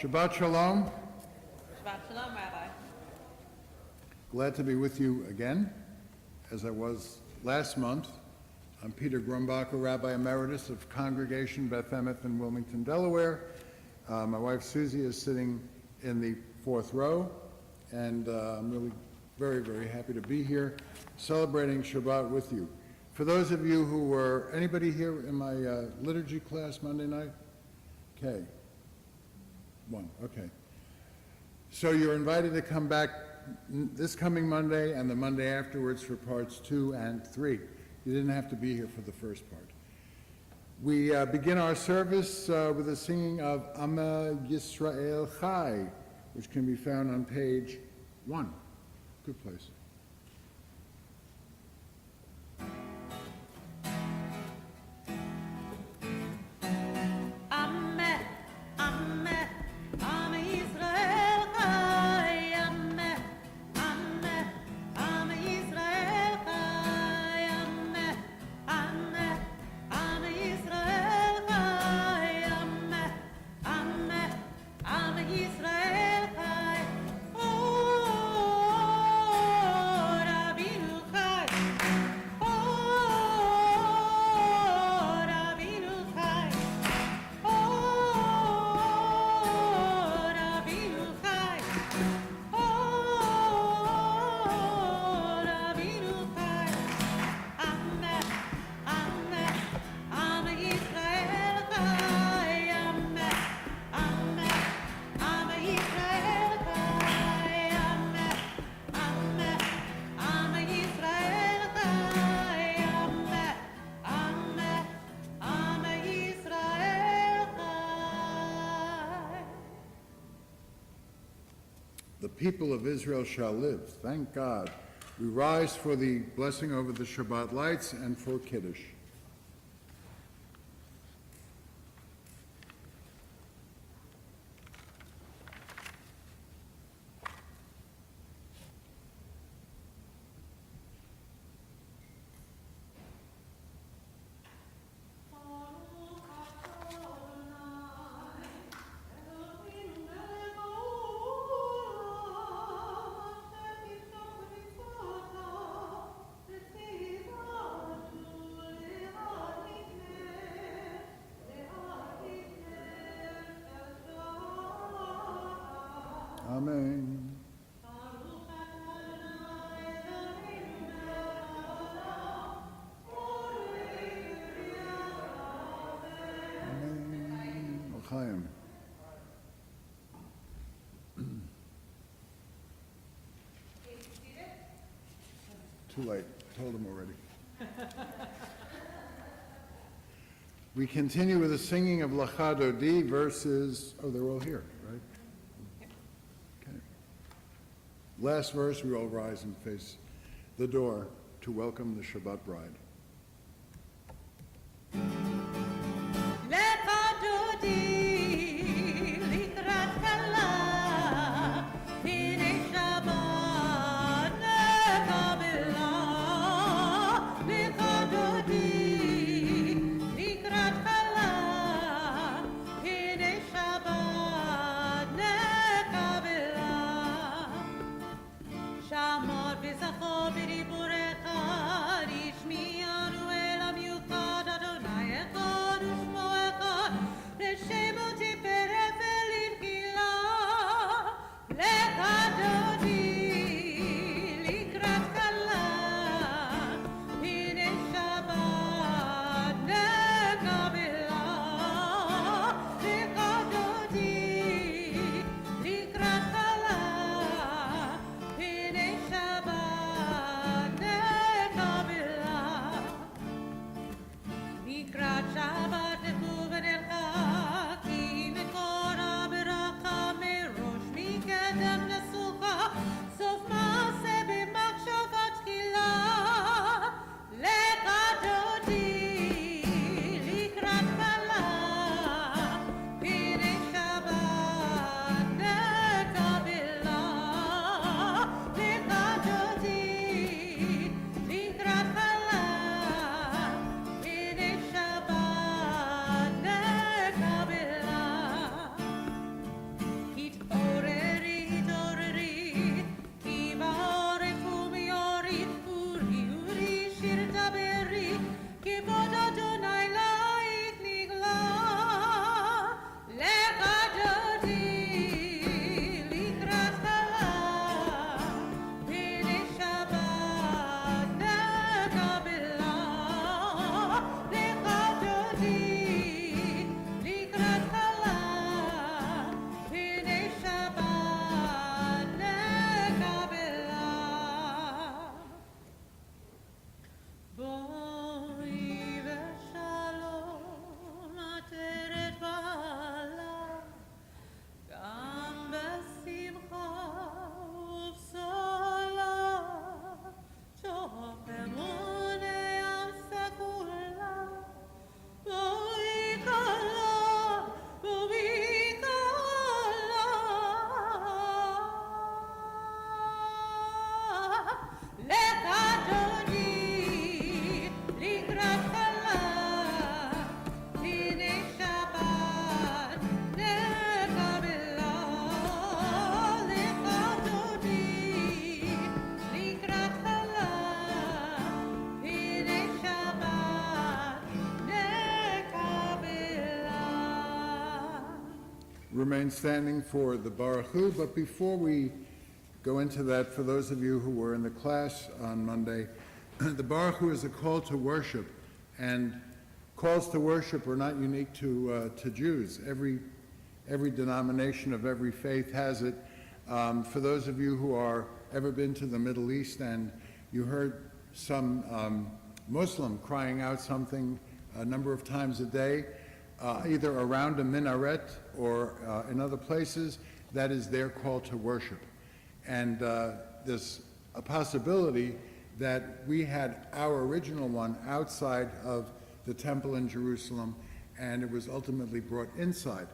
Shabbat Shalom. Shabbat Shalom, Rabbi. Glad to be with you again, as I was last month. I'm Peter Grumbacher, Rabbi Emeritus of Congregation Beth Emeth in Wilmington, Delaware. My wife Susie is sitting in the fourth row, and I'm really very, very happy to be here celebrating Shabbat with you. For those of you who were, anybody here in my liturgy class Monday night? Okay. One, okay. So you're invited to come back this coming Monday and the Monday afterwards for parts 2 and 3. You didn't have to be here for the first part. We begin our service with the singing of Ama Yisrael Chai, which can be found on page 1. Good place. The people of Israel shall live. Thank God. We rise for the blessing over the Shabbat lights and for Kiddush. Amen. Amen. L'chaim. Too late. Told him already. We continue with the singing of Lecha Dodi, verses, oh, they're all here, right? Last verse, we all rise and face the door to welcome the Shabbat bride. Adonai remain standing for the Baruch Hu, but before we go into that, for those of you who were in the class on Monday, the Baruch Hu is a call to worship, and calls to worship are not unique to Jews. Every denomination of every faith has it. For those of you who are ever been to the Middle East and you heard some Muslim crying out something a number of times a day, either around a minaret or in other places, that is their call to worship. And there's a possibility that we had our original one outside of the temple in Jerusalem, and it was ultimately brought inside,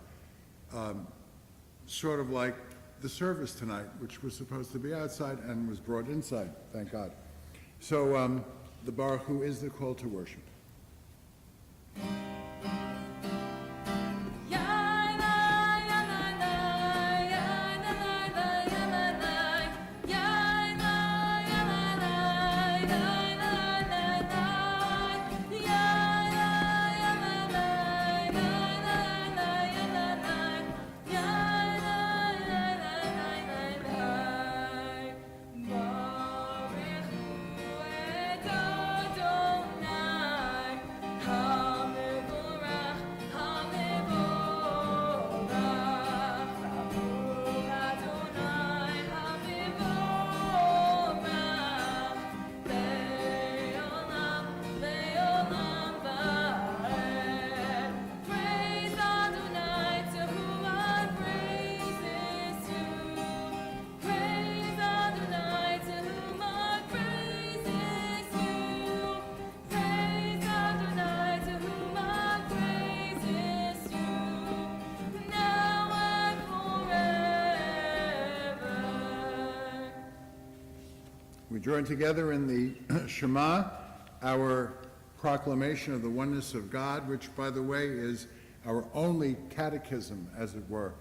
sort of like the service tonight, which was supposed to be outside and was brought inside, thank God. So the Baruch Hu is the call to worship. We join together in the Shema, our proclamation of the oneness of God, which, by the way, is our only catechism, as it were.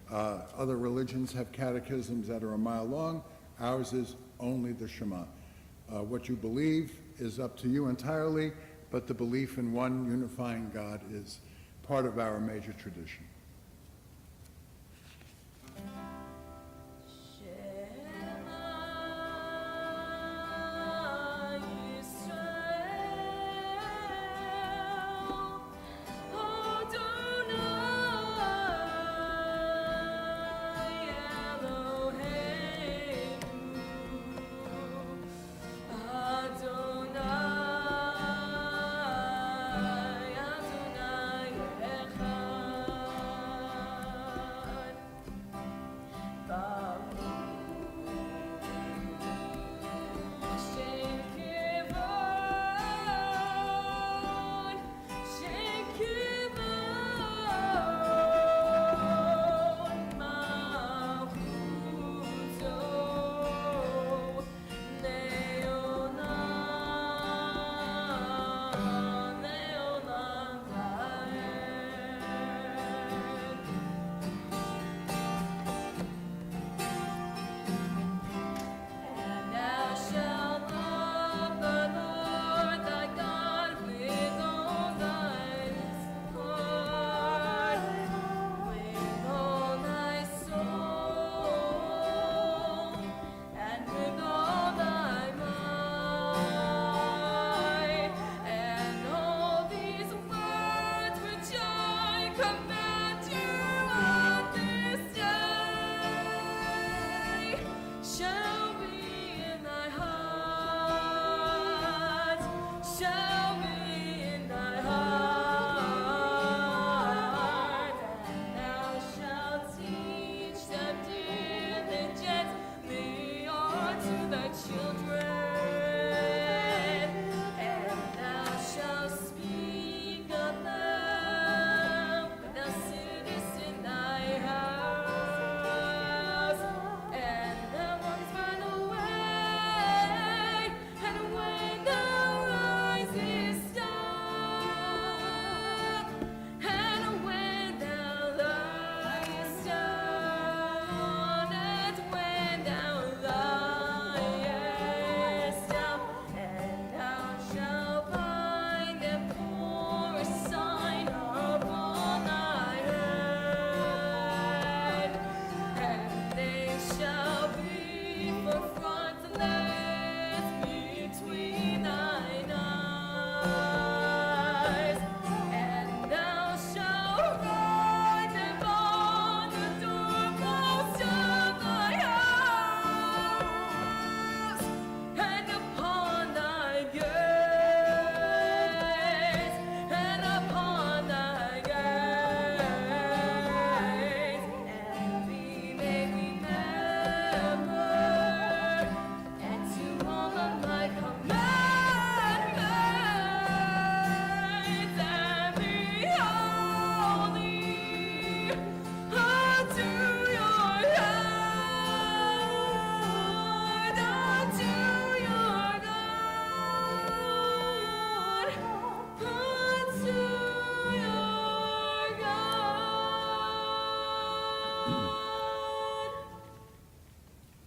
Other religions have catechisms that are a mile long. Ours is only the Shema. What you believe is up to you entirely, but the belief in one unifying God is part of our major tradition.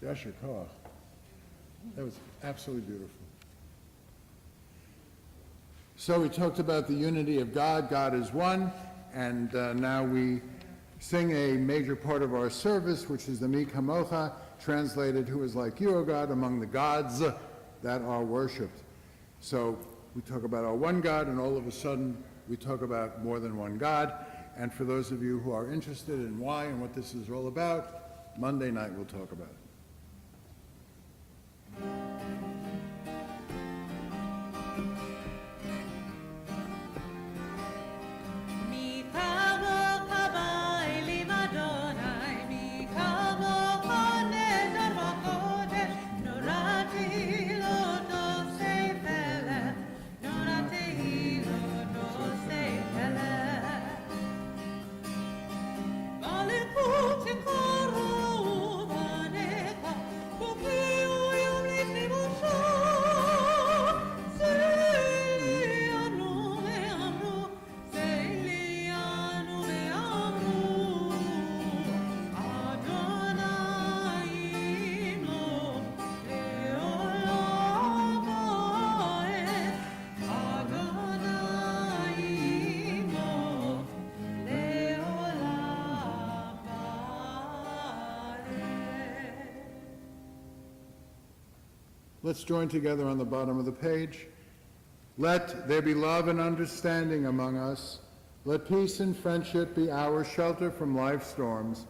Yasher Koach. That was absolutely beautiful. So we talked about the unity of God. God is one, and now we sing a major part of our service, which is the Mi Kamocha, translated, who is like you, O God, among the gods that are worshipped. So we talk about our one God, and all of a sudden we talk about more than one God. And for those of you who are interested in why and what this is all about, Monday night we'll talk about it. Let's join together on the bottom of the page. Let there be love and understanding among us. Let peace and friendship be our shelter from life's storms.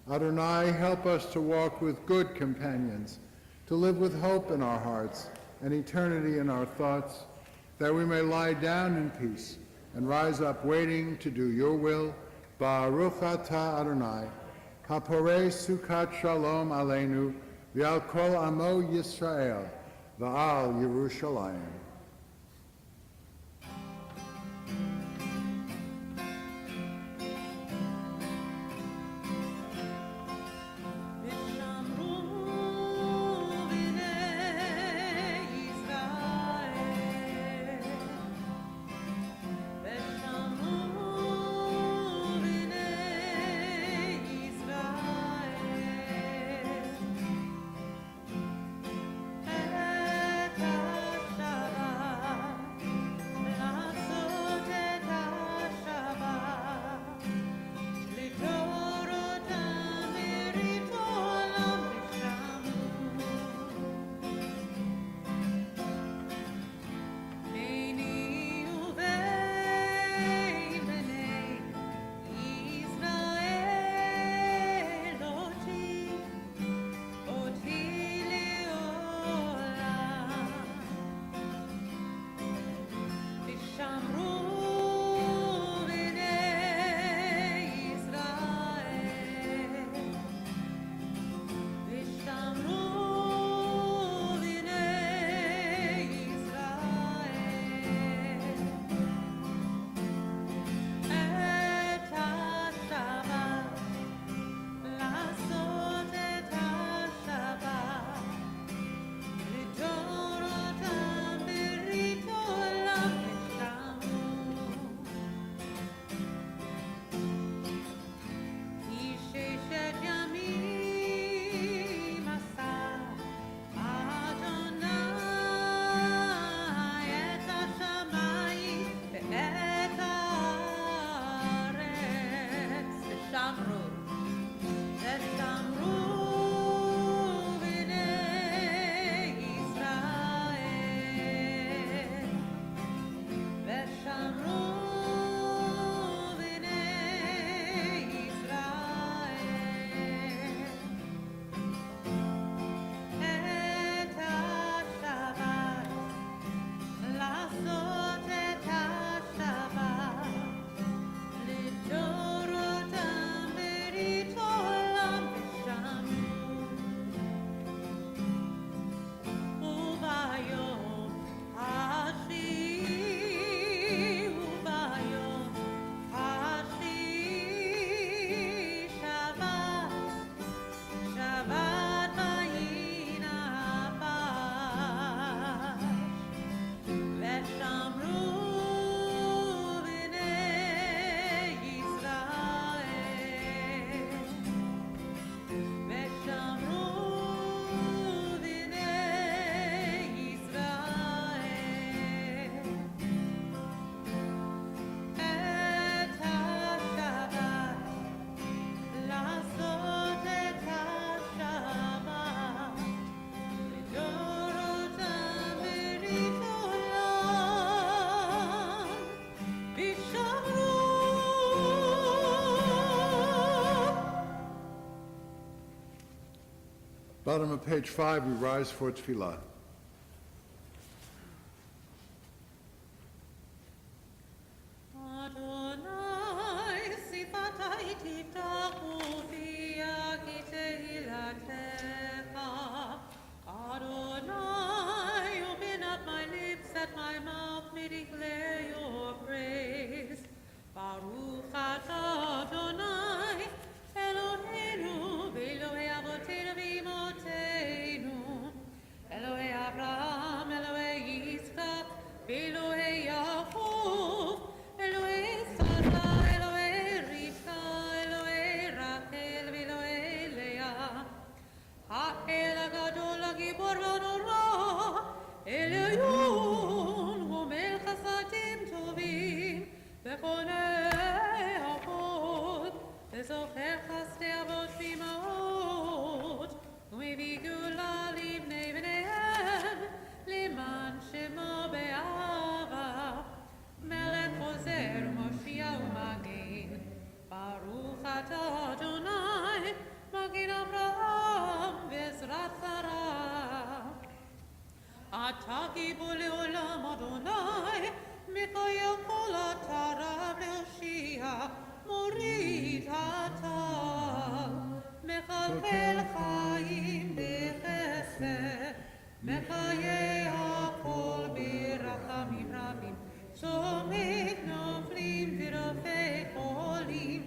Adonai, help us to walk with good companions, to live with hope in our hearts and eternity in our thoughts, that we may lie down in peace and rise up waiting to do your will. Baruch atah Adonai, haporei sukat shalom aleinu, v'al kol amo Yisrael, v'al Yerushalayim. Shabbat Bottom of page 5, we rise for tefillah. Adonai, sifatai tiftachu fia ki tehilatecha. Adonai, open up my lips that my mouth may declare your praise. Baruch atah Adonai, Eloheinu, Elohei Avotenu v'Imotenu, Elohei Abraham, Elohei Yitzchak, Elohei Yaakov, Elohei Sarah, Elohei Rivka, Elohei Rachel, Elohei Leah. Ha'el HaGadol HaGibor VaNorah, Elyon, Gomel Chasadim Tovim, V'Konei HaKol, V'Zocher Chasdei Avot V'Imaot, U'Mevii Geula Livnei Bneihem, Leman Shemo Be'ahava, Melech Ozer U'Moshia U'Magen, Baruch atah Adonai, Magen Avraham V'Ezrat Sarah. אתה גיבור לעולם אדוני, מחייב כל עטריו להושיע, מוריד הטל, מחלחל חיים בחסד, מחיה הכל ברחמים רבים, צומק נופלים ורופא חולים,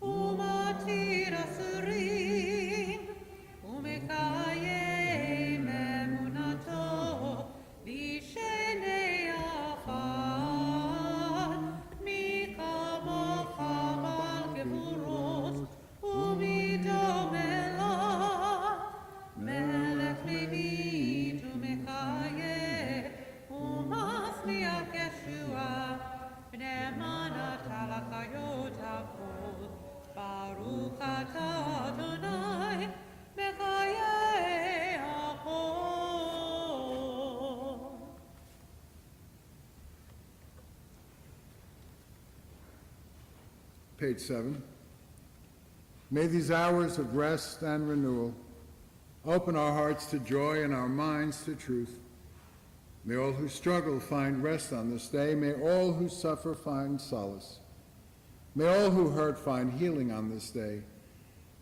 ומתיר אסורים, ומקיים אמונתו בשני אחד, מי כמוך בעל גבורות ומדומה לך, מלך לבית ומחיה ומצליח ישועה, ונאמן אתה לחיות הכל. ברוך אתה אדוני בחיי הכל. Page 7. May these hours of rest and renewal open our hearts to joy and our minds to truth. May all who struggle find rest on this day. May all who suffer find solace. May all who hurt find healing on this day.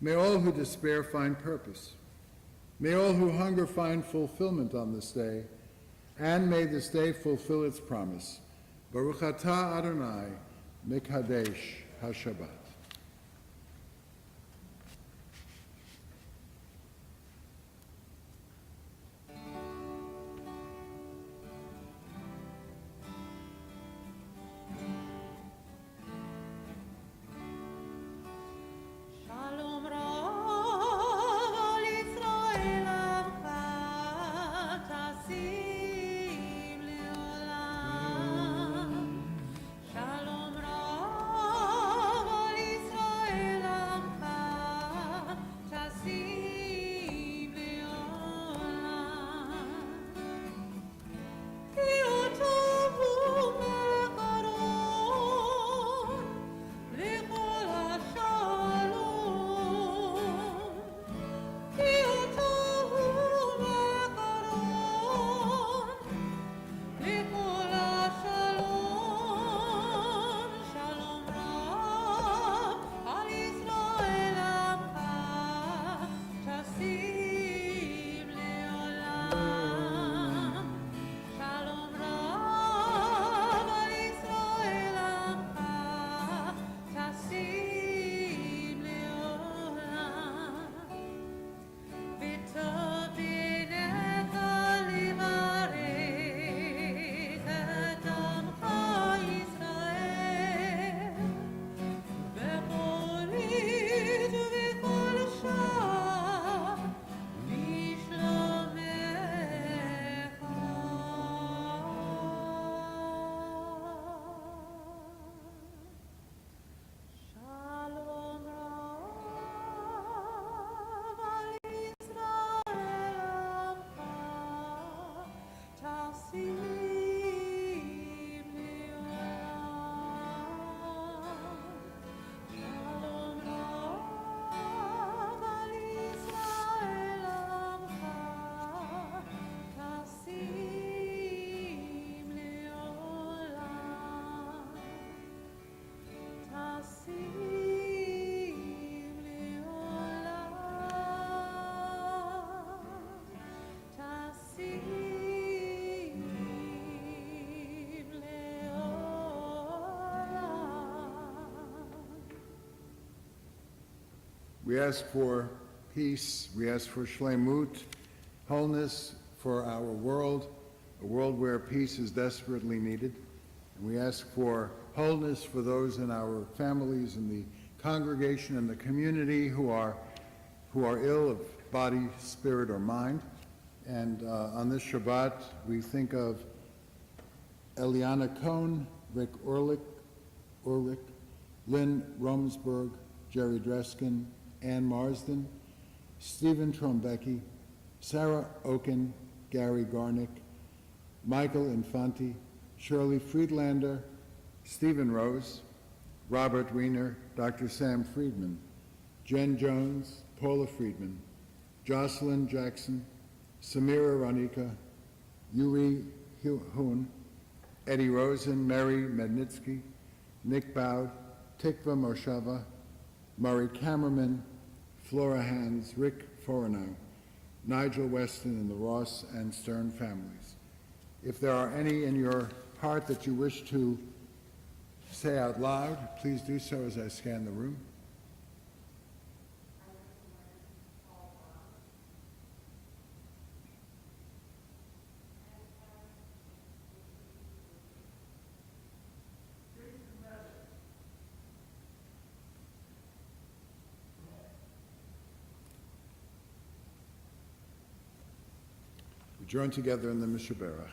May all who despair find purpose. May all who hunger find fulfillment on this day. And may this day fulfill its promise. Baruch atah Adonai, Mekadesh HaShabbat. Shalom Rav al Yisrael Amcha tasim leolam. Shalom Rav al We ask for peace, we ask for shlemut, wholeness for our world, a world where peace is desperately needed. And we ask for wholeness for those in our families, in the congregation, and the community who are ill of body, spirit, or mind. And on this Shabbat, we think of Eliana Cohn, Rick Ulrich, Lynn Romsberg, Jerry Dreskin, Ann Marsden, Stephen Trombecki, Sarah Oken, Gary Garnick, Michael Infanti, Shirley Friedlander, Stephen Rose, Robert Wiener, Dr. Sam Friedman, Jen Jones, Paula Friedman, Jocelyn Jackson, Samira Ranika, Yuri Hoon, Eddie Rosen, Mary Mednitsky, Nick Bowd, Tikva Moshava, Murray Kammerman, Flora Hans, Rick Forenow, Nigel Weston, and the Ross and Stern families. If there are any in your heart that you wish to say out loud, please do so as I scan the room. We join together in the Mishaberach.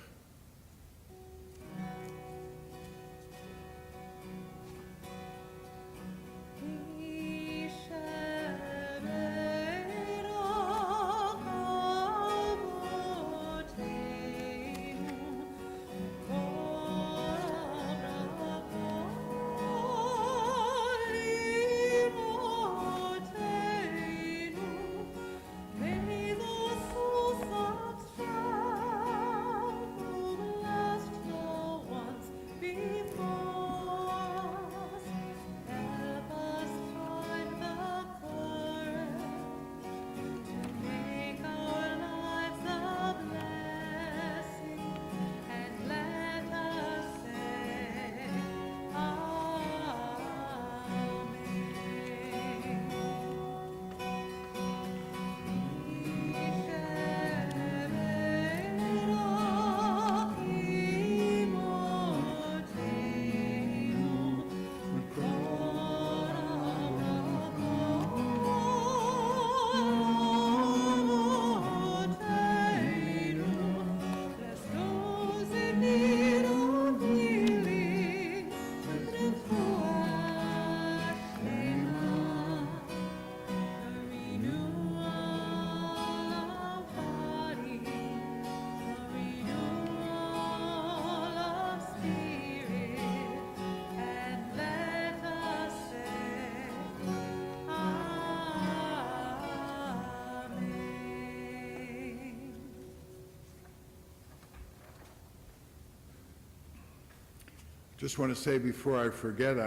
Just want to say before I forget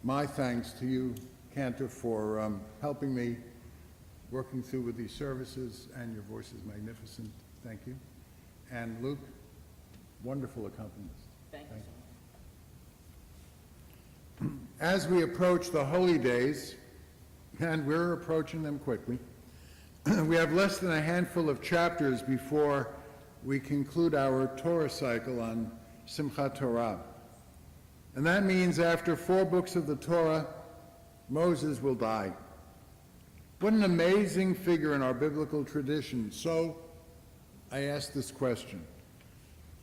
my thanks to you, Cantor, for helping me working through with these services, and your voice is magnificent. Thank you. And Luke, wonderful accompanist. Thank you so much. As we approach the holy days, and we're approaching them quickly, we have less than a handful of chapters before we conclude our Torah cycle on Simchat Torah. And that means after 4 books of the Torah, Moses will die. What an amazing figure in our biblical tradition. So I ask this question: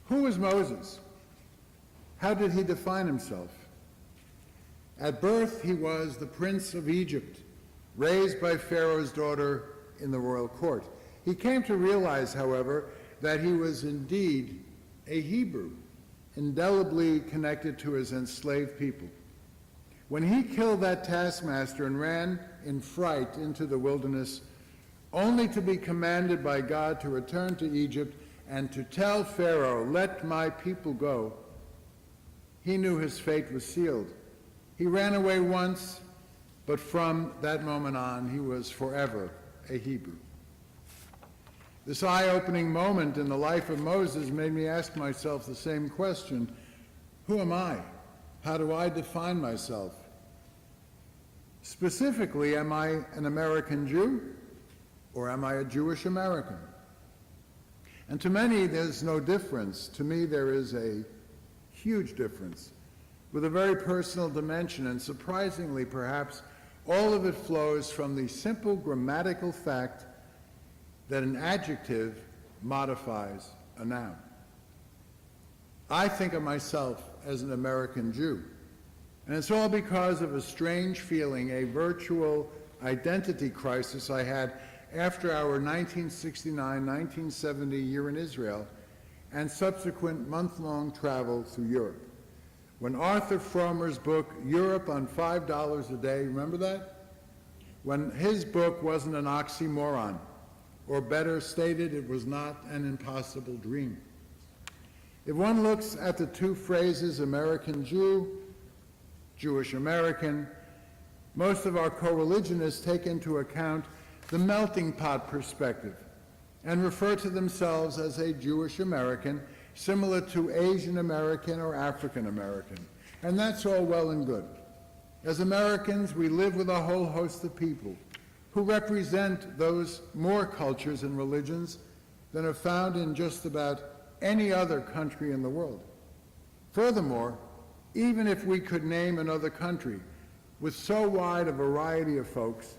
who was Moses? How did he define himself? At birth, he was the prince of Egypt, raised by Pharaoh's daughter in the royal court. He came to realize, however, that he was indeed a Hebrew, indelibly connected to his enslaved people. When he killed that taskmaster and ran in fright into the wilderness, only to be commanded by God to return to Egypt and to tell Pharaoh, "Let my people go," he knew his fate was sealed. He ran away once, but from that moment on, he was forever a Hebrew. This eye-opening moment in the life of Moses made me ask myself the same question: who am I? How do I define myself? Specifically, am I an American Jew or am I a Jewish American? And to many, there's no difference. To me, there is a huge difference with a very personal dimension, and surprisingly, perhaps, all of it flows from the simple grammatical fact that an adjective modifies a noun. I think of myself as an American Jew, and it's all because of a strange feeling, a virtual identity crisis I had after our 1969-1970 year in Israel and subsequent month-long travel through Europe. When Arthur Frommer's book, Europe on $5 a Day, remember that? When his book wasn't an oxymoron, or better stated, it was not an impossible dream. If one looks at the two phrases, American Jew, Jewish American, most of our co-religionists take into account the melting pot perspective and refer to themselves as a Jewish American, similar to Asian American or African American. And that's all well and good. As Americans, we live with a whole host of people who represent those more cultures and religions than are found in just about any other country in the world. Furthermore, even if we could name another country with so wide a variety of folks,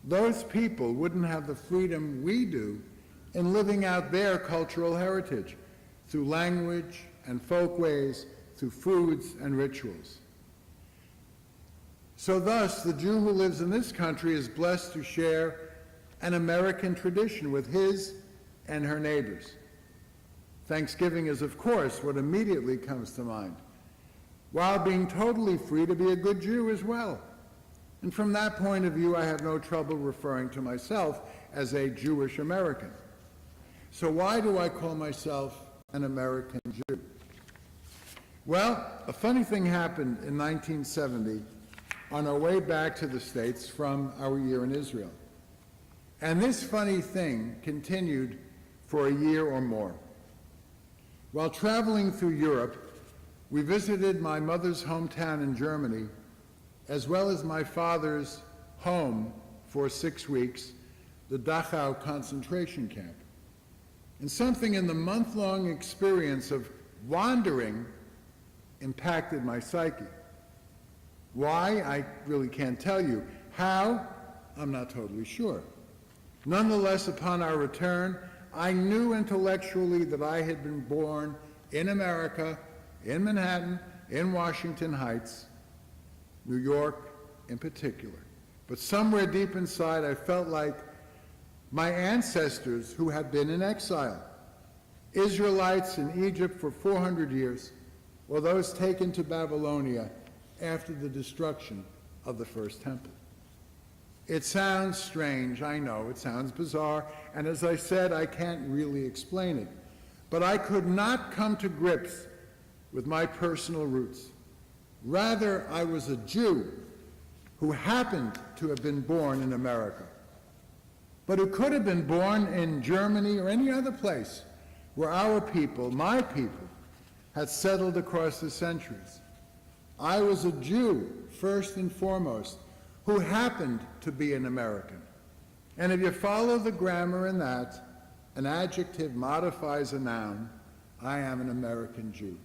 those people wouldn't have the freedom we do in living out their cultural heritage through language and folkways, through foods and rituals. So thus, the Jew who lives in this country is blessed to share an American tradition with his and her neighbors. Thanksgiving is, of course, what immediately comes to mind, while being totally free to be a good Jew as well. And from that point of view, I have no trouble referring to myself as a Jewish American. So why do I call myself an American Jew? Well, a funny thing happened in 1970 on our way back to the States from our year in Israel. And this funny thing continued for a year or more. While traveling through Europe, we visited my mother's hometown in Germany, as well as my father's home for 6 weeks, the Dachau concentration camp. And something in the month-long experience of wandering impacted my psyche. Why? I really can't tell you. How? I'm not totally sure. Nonetheless, upon our return, I knew intellectually that I had been born in America, in Manhattan, in Washington Heights, New York in particular. But somewhere deep inside, I felt like my ancestors who had been in exile, Israelites in Egypt for 400 years, or those taken to Babylonia after the destruction of the first temple. It sounds strange, I know, it sounds bizarre, and as I said, I can't really explain it. But I could not come to grips with my personal roots. Rather, I was a Jew who happened to have been born in America, but who could have been born in Germany or any other place where our people, my people, had settled across the centuries. I was a Jew, first and foremost, who happened to be an American. And if you follow the grammar in that, an adjective modifies a noun. I am an American Jew.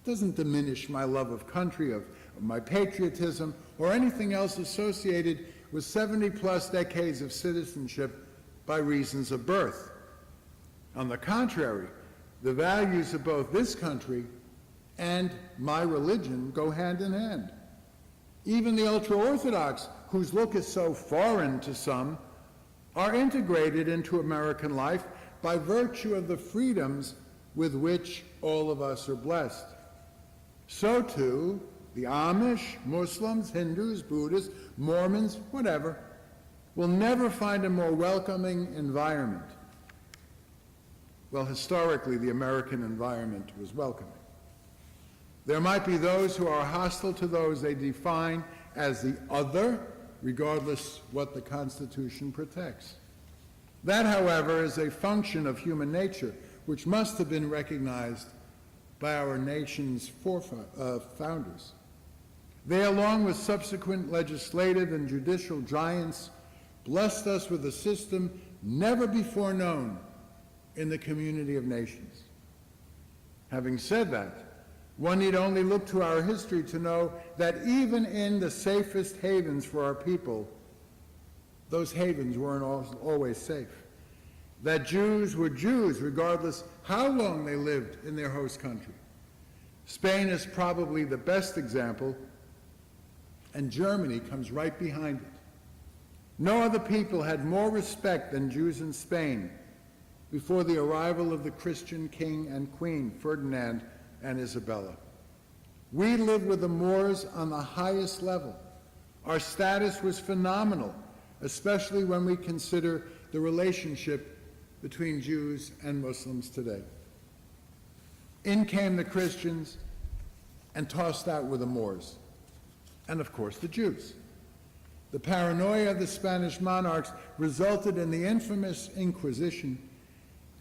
It doesn't diminish my love of country, of my patriotism, or anything else associated with 70-plus decades of citizenship by reasons of birth. On the contrary, the values of both this country and my religion go hand in hand. Even the ultra-Orthodox, whose look is so foreign to some, are integrated into American life by virtue of the freedoms with which all of us are blessed. So too, the Amish, Muslims, Hindus, Buddhists, Mormons, whatever, will never find a more welcoming environment. Well, historically, the American environment was welcoming. There might be those who are hostile to those they define as the other, regardless what the Constitution protects. That, however, is a function of human nature, which must have been recognized by our nation's founders. They, along with subsequent legislative and judicial giants, blessed us with a system never before known in the community of nations. Having said that, one need only look to our history to know that even in the safest havens for our people, those havens weren't always safe. That Jews were Jews regardless how long they lived in their host country. Spain is probably the best example, and Germany comes right behind it. No other people had more respect than Jews in Spain before the arrival of the Christian king and queen, Ferdinand and Isabella. We lived with the Moors on the highest level. Our status was phenomenal, especially when we consider the relationship between Jews and Muslims today. In came the Christians and tossed out were the Moors, and of course the Jews. The paranoia of the Spanish monarchs resulted in the infamous Inquisition,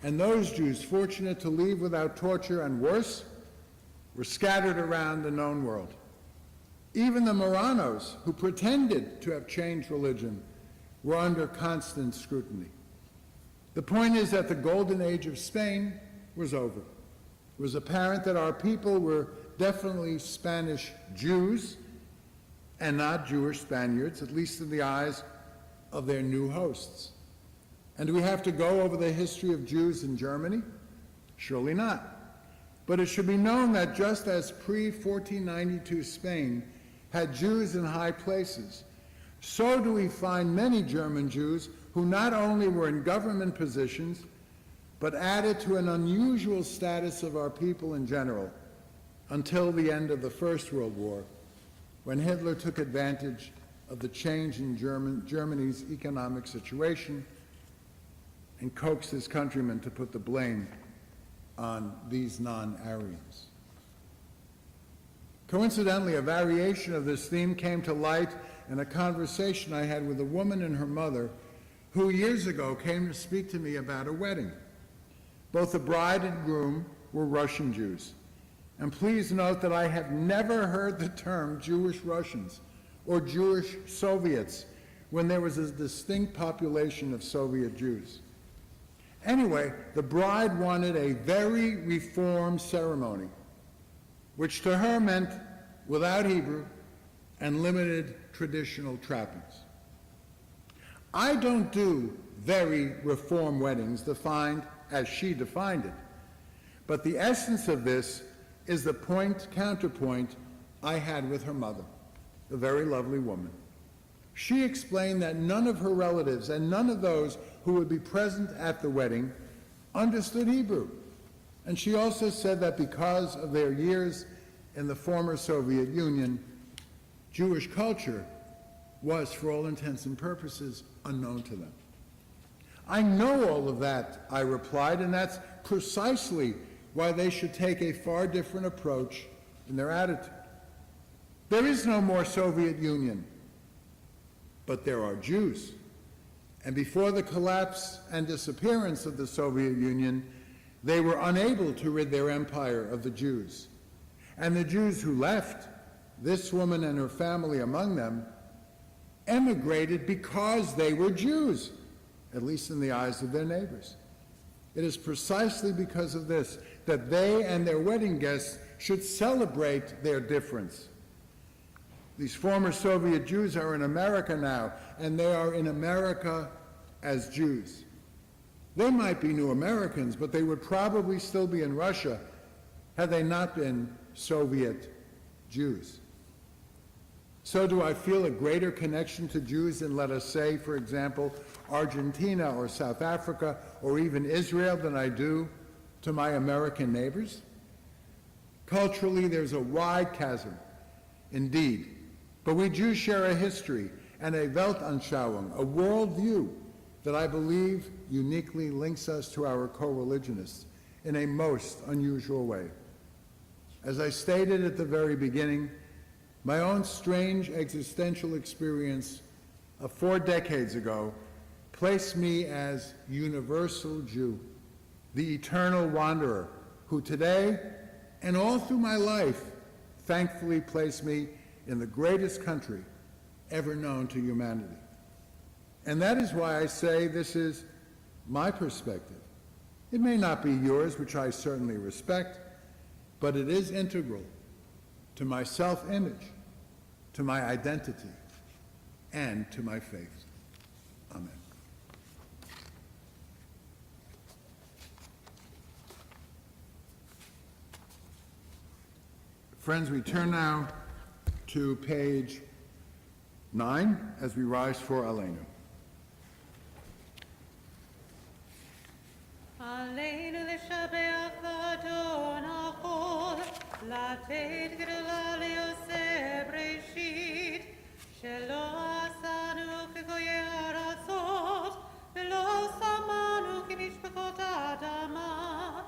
and those Jews fortunate to leave without torture and worse were scattered around the known world. Even the Moranos, who pretended to have changed religion, were under constant scrutiny. The point is that the golden age of Spain was over. It was apparent that our people were definitely Spanish Jews and not Jewish Spaniards, at least in the eyes of their new hosts. And do we have to go over the history of Jews in Germany? Surely not. But it should be known that just as pre-1492 Spain had Jews in high places, so do we find many German Jews who not only were in government positions, but added to an unusual status of our people in general until the end of the First World War, when Hitler took advantage of the change in Germany's economic situation and coaxed his countrymen to put the blame on these non-Aryans. Coincidentally, a variation of this theme came to light in a conversation I had with a woman and her mother who years ago came to speak to me about a wedding. Both the bride and groom were Russian Jews. And please note that I have never heard the term Jewish Russians or Jewish Soviets when there was a distinct population of Soviet Jews. Anyway, the bride wanted a very reformed ceremony, which to her meant without Hebrew and limited traditional trappings. I don't do very reformed weddings defined as she defined it, but the essence of this is the point-counterpoint I had with her mother, a very lovely woman. She explained that none of her relatives and none of those who would be present at the wedding understood Hebrew. And she also said that because of their years in the former Soviet Union, Jewish culture was, for all intents and purposes, unknown to them. I know all of that, I replied, and that's precisely why they should take a far different approach in their attitude. There is no more Soviet Union, but there are Jews. And before the collapse and disappearance of the Soviet Union, they were unable to rid their empire of the Jews. And the Jews who left, this woman and her family among them, emigrated because they were Jews, at least in the eyes of their neighbors. It is precisely because of this that they and their wedding guests should celebrate their difference. These former Soviet Jews are in America now, and they are in America as Jews. They might be new Americans, but they would probably still be in Russia had they not been Soviet Jews. So do I feel a greater connection to Jews in, let us say, for example, Argentina or South Africa or even Israel than I do to my American neighbors? Culturally, there's a wide chasm, indeed. But we Jews share a history and a Weltanschauung, a worldview that I believe uniquely links us to our co-religionists in a most unusual way. As I stated at the very beginning, my own strange existential experience of 4 decades ago placed me as universal Jew, the eternal wanderer, who today and all through my life thankfully placed me in the greatest country ever known to humanity. And that is why I say this is my perspective. It may not be yours, which I certainly respect, but it is integral to my self-image, to my identity, and to my faith. Amen. Friends, we turn now to page 9 as we rise for Aleinu. עלינו לשבח ואדון החול, לתת גדולה ליוסף בראשית, שלא עשנו כגויי ארצות, ולא שמנו כמשפחות האדמה,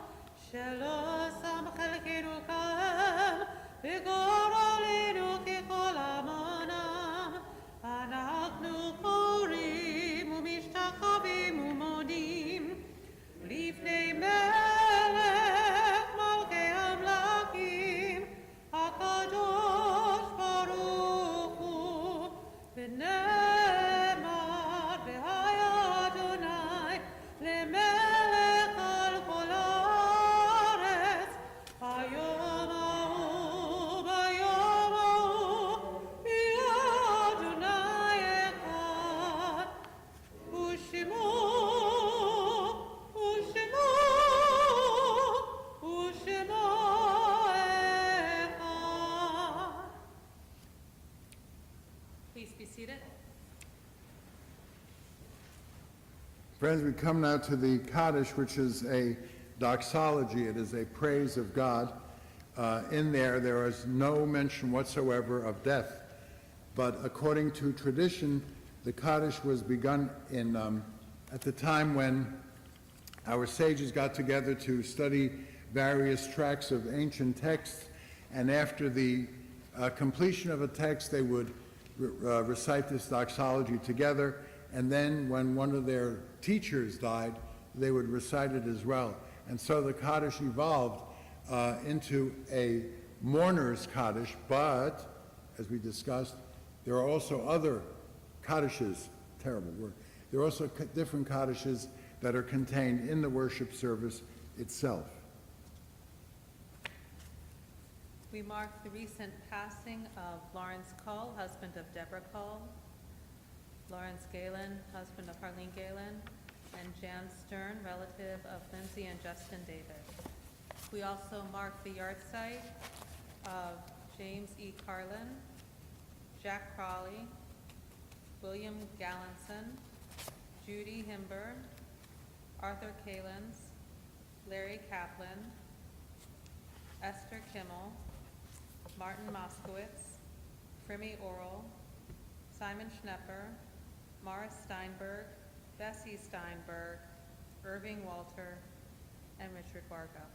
שלא שם חלקנו כהם, וגורלנו ככל עמונם. אנחנו פורים ומשתחווים ומודים לפני מלך מלכי המלכים, הקדוש ברוך הוא, ונאמר והיה אדוני למלך על כל הארץ, ביום ההוא ביום ההוא יהיה אדוני אחד, ושמו Please be seated. Friends, we come now to the Kaddish, which is a doxology. It is a praise of God. In there is no mention whatsoever of death. But according to tradition, the Kaddish was begun at the time when our sages got together to study various tracts of ancient texts, and after the completion of a text, they would recite this doxology together, and then when one of their teachers died, they would recite it as well. And so the Kaddish evolved into a mourner's Kaddish, but, as we discussed, there are also other Kaddishes, terrible word, there are also different Kaddishes that are contained in the worship service itself. We mark the recent passing of Lawrence Cole, husband of Deborah Cole, Lawrence Galen, husband of Harlene Galen, and Jan Stern, relative of Lindsay and Justin David. We also mark the yahrzeit of James E. Carlin, Jack Crawley, William Gallinson, Judy Himber, Arthur Kalins, Larry Kaplan, Esther Kimmel, Martin Moskowitz, Frimmy Oral, Simon Schnepper, Morris Steinberg, Bessie Steinberg, Irving Walter, and Richard Varga.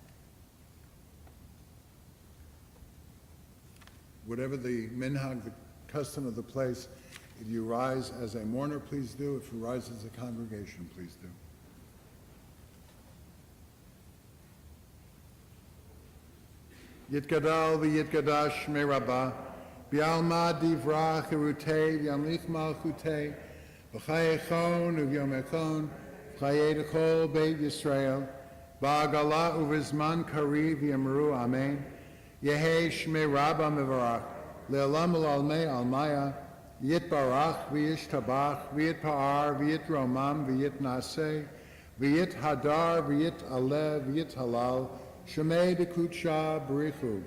Whatever the minhag, the custom of the place, if you rise as a mourner, please do. If you rise as a congregation, please do. Yitgadal v'yitgadash shmei Rabbah, b'alma divra chirutei v'yamlich malchutei, v'chayechon u'vyomechon, v'chayei d'chol beit Yisrael, ba'agala u'vizman kariv v'yamru amen, yehei shmei Rabbah mevarach, le'olam almei almaya, yitbarach v'yishtabach, v'yitpa'ar, v'yitromam, v'yitnaseh, v'yithadar, v'yitaleh, v'yithalal, Shemei dekutsha berichu,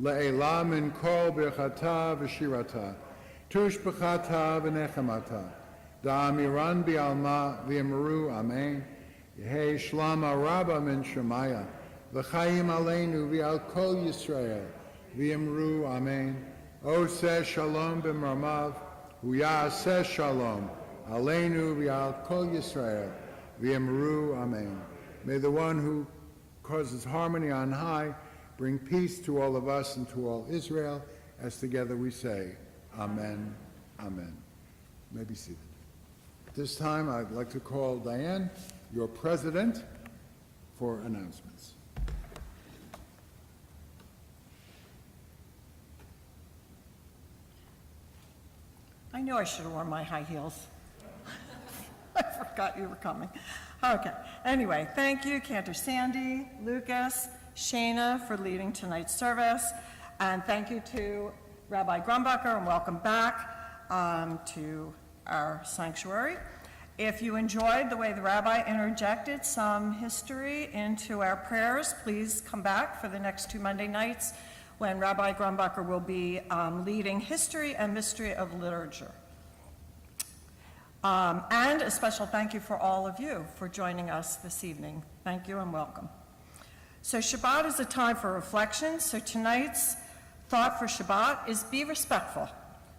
le'ela min kol birchata v'shirata, tush b'chata v'nechamata, da'amiran bi'alma v'yamru amen, yehei shlama rabba min shemaya, v'chayim aleinu v'al kol Yisrael, v'yamru amen, oseh shalom b'marmav, v'yaseh shalom, aleinu v'al kol Yisrael, v'yamru amen. May the one who causes harmony on high bring peace to all of us and to all Israel, as together we say, Amen, Amen. You may be seated. At this time, I'd like to call Diane, your president, for announcements. I knew I should have worn my high heels. I forgot you were coming. Okay, anyway, thank you, Cantor Sandy, Lucas, Shana for leading tonight's service, and thank you to Rabbi Grumbacher, and welcome back to our sanctuary. If you enjoyed the way the rabbi interjected some history into our prayers, please come back for the next 2 Monday nights when Rabbi Grumbacher will be leading History and Mystery of Literature. And a special thank you for all of you for joining us this evening. Thank you and welcome. So Shabbat is a time for reflection, so tonight's thought for Shabbat is be respectful.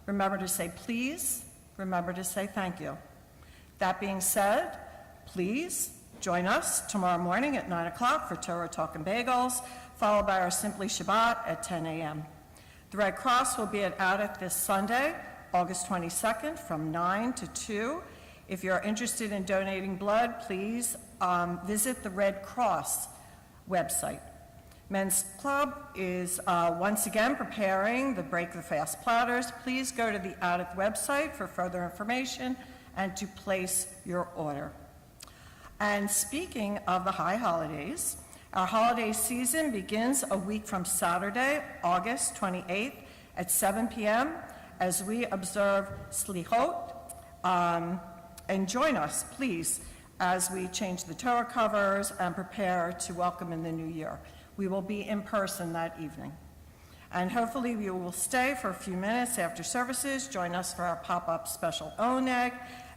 Remember to say please, remember to say thank you. That being said, please join us tomorrow morning at 9 o'clock for Torah Talk and Bagels, followed by our Simply Shabbat at 10 a.m. The Red Cross will be at Addith this Sunday, August 22nd, from 9 to 2. If you're interested in donating blood, please visit the Red Cross website. Men's Club is once again preparing the Break the Fast platters. Please go to the Addith website for further information and to place your order. And speaking of the high holidays, our holiday season begins a week from Saturday, August 28th at 7 p.m. as we observe Slichot. And join us, please, as we change the Torah covers and prepare to welcome in the new year. We will be in person that evening. And hopefully you will stay for a few minutes after services. Join us for our pop-up special Oneg.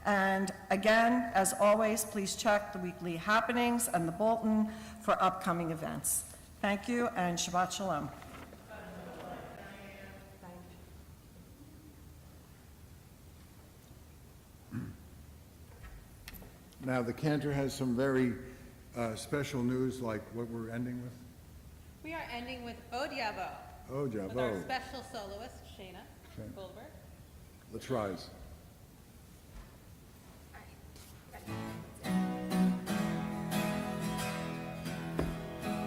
And again, as always, please check the weekly happenings and the bulletin for upcoming events. Thank you and Shabbat Shalom. Now, the cantor has some very special news, like what we're ending with. We are ending with Od Yavo. Oh, With our Jabo. special soloist, Shana Goldberg. Let's rise.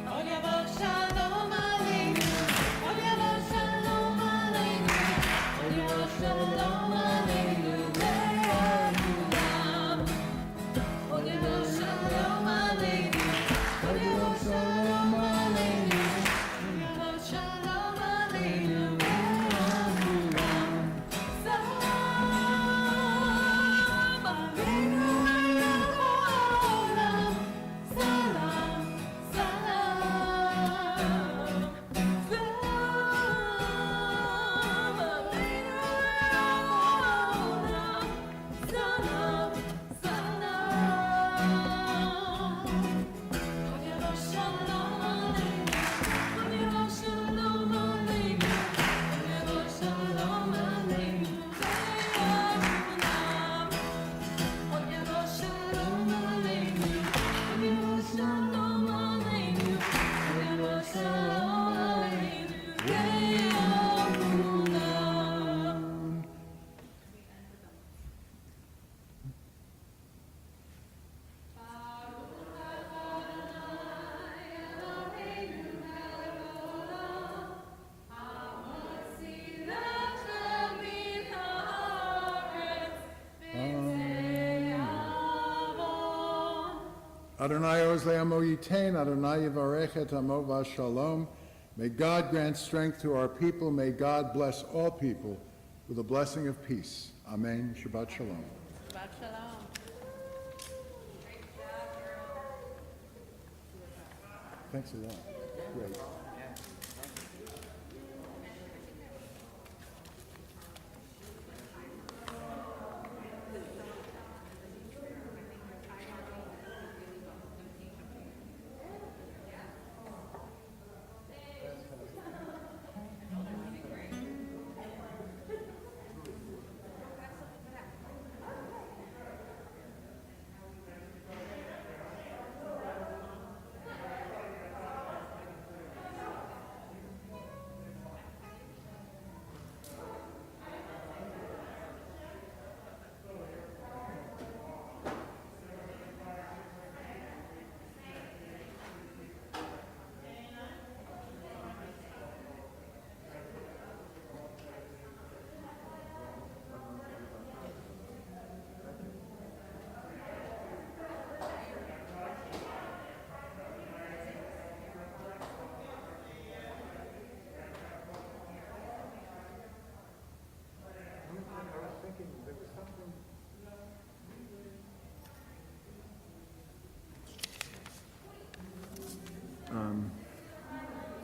Od Yavo Shalom Aleinu, Od Yavo Shalom Aleinu, Od Yavo Shalom Aleinu, Le'olam. Od Yavo Shalom Aleinu, Od Yavo Shalom Aleinu, Od Yavo Shalom Aleinu, Le'olam. Salam Aleinu, Le'olam. Salam, salam. Salam Aleinu, Le'olam. Salam, salam. Od Yavo Shalom Aleinu, Od Yavo Shalom Aleinu, Od Yavo Shalom Aleinu, Le'olam. Od Yavo Shalom Aleinu, Od Yavo Shalom Aleinu, Od Yavo Shalom Aleinu, Le'olam. Adonai Oz Le'amo Yitain, Adonai Yivarech et Amo V'Shalom. May God grant strength to our people. May God bless all people with a blessing of peace. Amen. Shabbat Shalom. Shabbat Shalom. Thanks a lot. Great.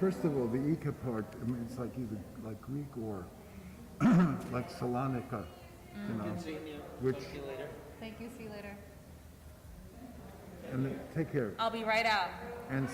First of all, the Ika part, I mean, it's like either like Greek or like Salonika, you know, which, Thank you, see you later. and take care. I'll be right out. And